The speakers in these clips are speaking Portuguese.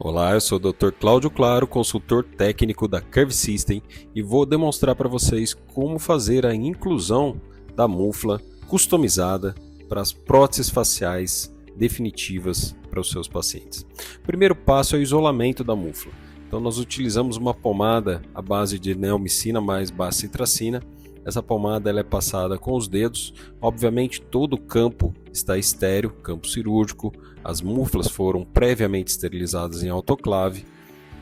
Olá, eu sou o Dr. Cláudio Claro, consultor técnico da Curve System e vou demonstrar para vocês como fazer a inclusão da mufla customizada para as próteses faciais definitivas para os seus pacientes. O primeiro passo é o isolamento da mufla. Então nós utilizamos uma pomada à base de neomicina mais bacitracina. Essa pomada ela é passada com os dedos. Obviamente todo o campo está estéril, campo cirúrgico. As muflas foram previamente esterilizadas em autoclave.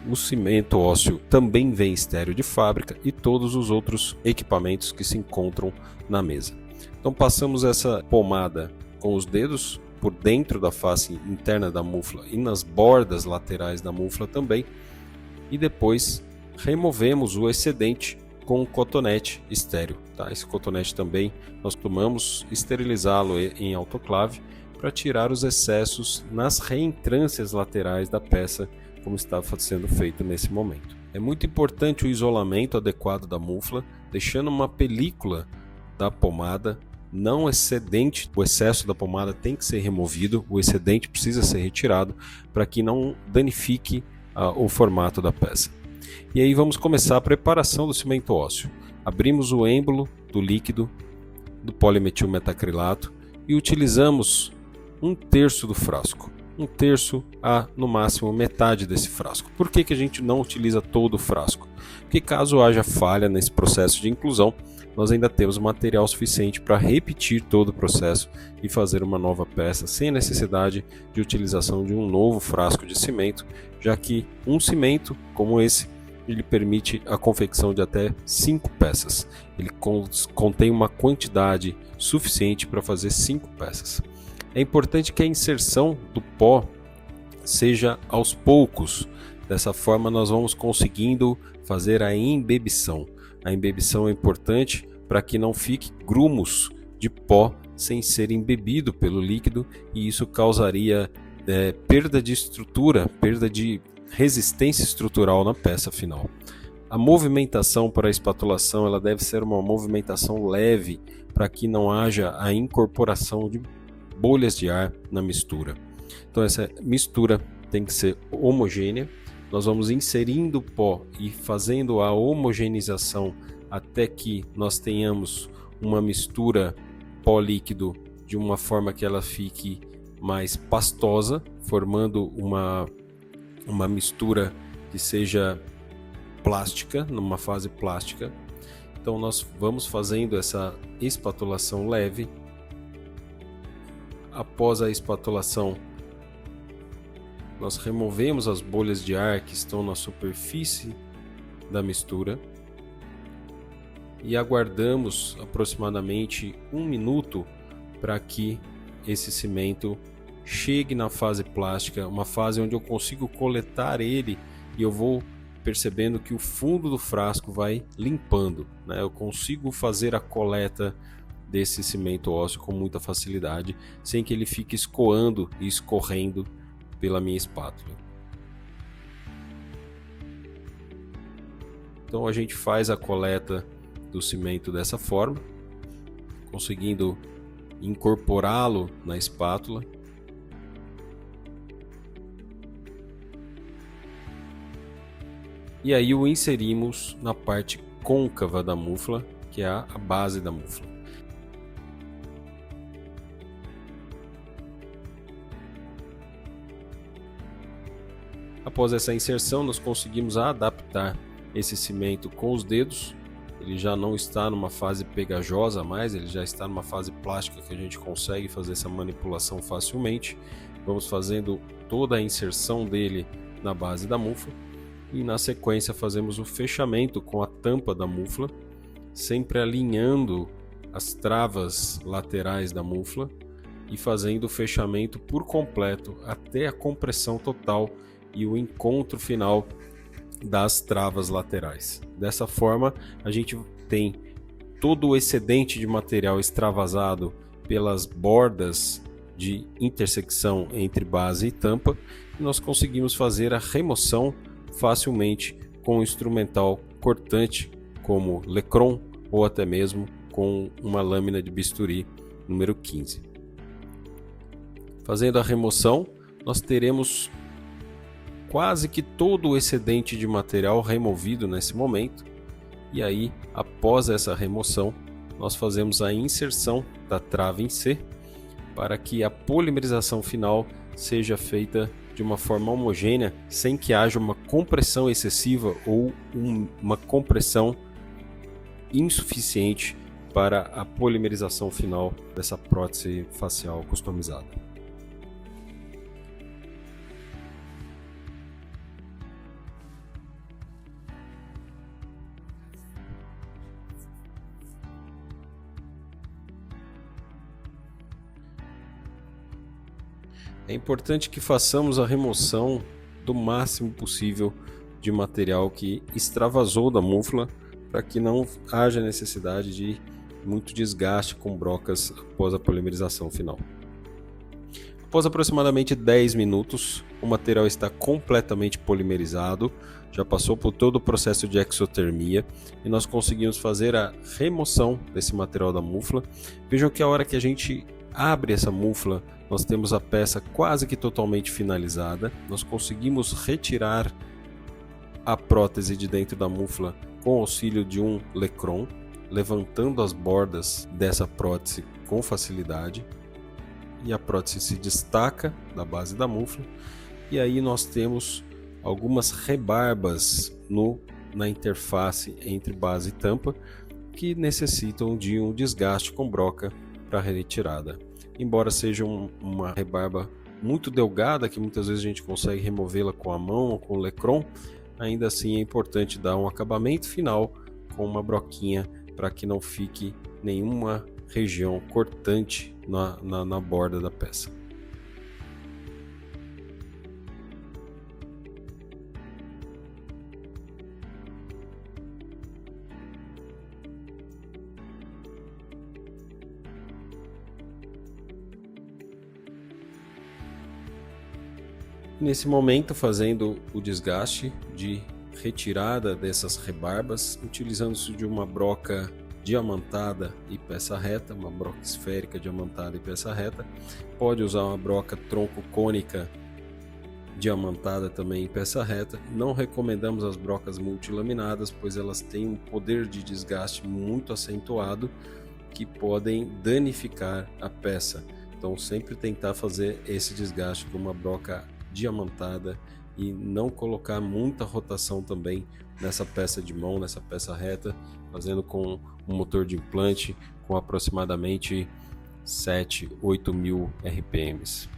O cimento ósseo também vem estéril de fábrica e todos os outros equipamentos que se encontram na mesa. Então passamos essa pomada com os dedos por dentro da face interna da mufla e nas bordas laterais da mufla também. E depois removemos o excedente com um cotonete estéril. Esse cotonete também nós costumamos esterilizá-lo em autoclave para tirar os excessos nas reentrâncias laterais da peça, como está sendo feito nesse momento. É muito importante o isolamento adequado da mufla, deixando uma película da pomada não excedente. O excesso da pomada tem que ser removido, o excedente precisa ser retirado para que não danifique o formato da peça. E aí vamos começar a preparação do cimento ósseo. Abrimos o êmbolo do líquido do polimetilmetacrilato e utilizamos 1/3 do frasco. 1/3 a no máximo metade desse frasco. Por que a gente não utiliza todo o frasco? Porque caso haja falha nesse processo de inclusão, nós ainda temos material suficiente para repetir todo o processo e fazer uma nova peça sem necessidade de utilização de um novo frasco de cimento, já que um cimento como esse ele permite a confecção de até 5 peças. Ele contém uma quantidade suficiente para fazer 5 peças. É importante que a inserção do pó seja aos poucos. Dessa forma nós vamos conseguindo fazer a embebição. A embebição é importante para que não fique grumos de pó sem ser embebido pelo líquido, e isso causaria perda de estrutura, perda de resistência estrutural na peça final. A movimentação para a espatulação ela deve ser uma movimentação leve para que não haja a incorporação de bolhas de ar na mistura. Então essa mistura tem que ser homogênea. Nós vamos inserindo o pó e fazendo a homogeneização até que nós tenhamos uma mistura pó-líquido de uma forma que ela fique mais pastosa, formando uma mistura que seja plástica, numa fase plástica. Então nós vamos fazendo essa espatulação leve. Após a espatulação, nós removemos as bolhas de ar que estão na superfície da mistura e aguardamos aproximadamente 1 minuto para que esse cimento chegue na fase plástica, uma fase onde eu consigo coletar ele e eu vou percebendo que o fundo do frasco vai limpando, Eu consigo fazer a coleta desse cimento ósseo com muita facilidade, sem que ele fique escoando e escorrendo pela minha espátula. Então a gente faz a coleta do cimento dessa forma, conseguindo incorporá-lo na espátula. E aí o inserimos na parte côncava da mufla, que é a base da mufla. Após essa inserção, nós conseguimos adaptar esse cimento com os dedos. Ele já não está numa fase pegajosa mais, ele já está numa fase plástica que a gente consegue fazer essa manipulação facilmente. Vamos fazendo toda a inserção dele na base da mufla. E na sequência fazemos o fechamento com a tampa da mufla, sempre alinhando as travas laterais da mufla e fazendo o fechamento por completo até a compressão total e o encontro final das travas laterais. Dessa forma a gente tem todo o excedente de material extravasado pelas bordas de intersecção entre base e tampa e nós conseguimos fazer a remoção facilmente com um instrumental cortante como Lecron ou até mesmo com uma lâmina de bisturi número 15. Fazendo a remoção, nós teremos quase que todo o excedente de material removido nesse momento. E aí, após essa remoção, nós fazemos a inserção da trave em C para que a polimerização final seja feita de uma forma homogênea, sem que haja uma compressão excessiva ou uma compressão insuficiente para a polimerização final dessa prótese facial customizada. É importante que façamos a remoção do máximo possível de material que extravasou da mufla, para que não haja necessidade de muito desgaste com brocas após a polimerização final. Após aproximadamente 10 minutos, o material está completamente polimerizado, já passou por todo o processo de exotermia e nós conseguimos fazer a remoção desse material da mufla. Vejam que a hora que a gente abre essa mufla, nós temos a peça quase que totalmente finalizada. Nós conseguimos retirar a prótese de dentro da mufla com o auxílio de um lecron, levantando as bordas dessa prótese com facilidade. E a prótese se destaca da base da mufla. E aí nós temos algumas rebarbas na interface entre base e tampa que necessitam de um desgaste com broca para retirada. Embora seja uma rebarba muito delgada, que muitas vezes a gente consegue removê-la com a mão ou com o lecron, ainda assim é importante dar um acabamento final com uma broquinha para que não fique nenhuma região cortante na borda da peça. Nesse momento, fazendo o desgaste de retirada dessas rebarbas, utilizando-se de uma broca diamantada e peça reta, uma broca esférica diamantada e peça reta. Pode usar uma broca tronco cônica diamantada também em peça reta. Não recomendamos as brocas multilaminadas, pois elas têm um poder de desgaste muito acentuado que podem danificar a peça. Então sempre tentar fazer esse desgaste com uma broca diamantada e não colocar muita rotação também nessa peça de mão, nessa peça reta, fazendo com um motor de implante com aproximadamente 7-8 mil RPMs.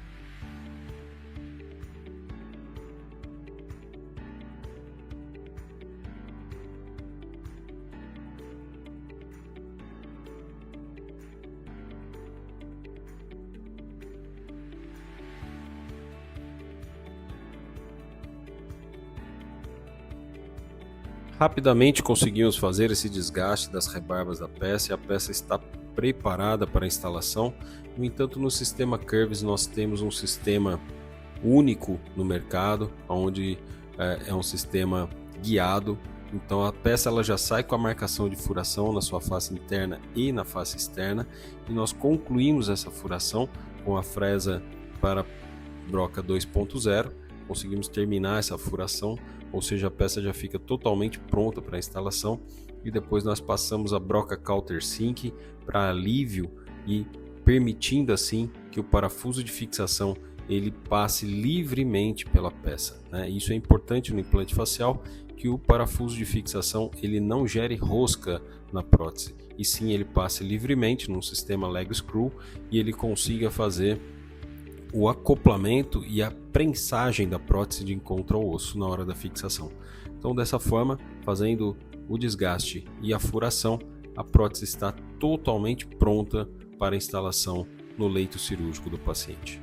Rapidamente conseguimos fazer esse desgaste das rebarbas da peça e a peça está preparada para a instalação. No entanto, no sistema Curves nós temos um sistema único no mercado, onde é um sistema guiado. Então a peça ela já sai com a marcação de furação na sua face interna e na face externa, e nós concluímos essa furação com a fresa para broca 2.0. Conseguimos terminar essa furação, ou seja, a peça já fica totalmente pronta para a instalação, e depois nós passamos a broca countersink para alívio e permitindo assim que o parafuso de fixação ele passe livremente pela peça, né? Isso é importante no implante facial, que o parafuso de fixação ele não gere rosca na prótese, e sim ele passe livremente num sistema leg screw e ele consiga fazer o acoplamento e a prensagem da prótese de encontro ao osso na hora da fixação. Então, dessa forma, fazendo o desgaste e a furação, a prótese está totalmente pronta para a instalação no leito cirúrgico do paciente.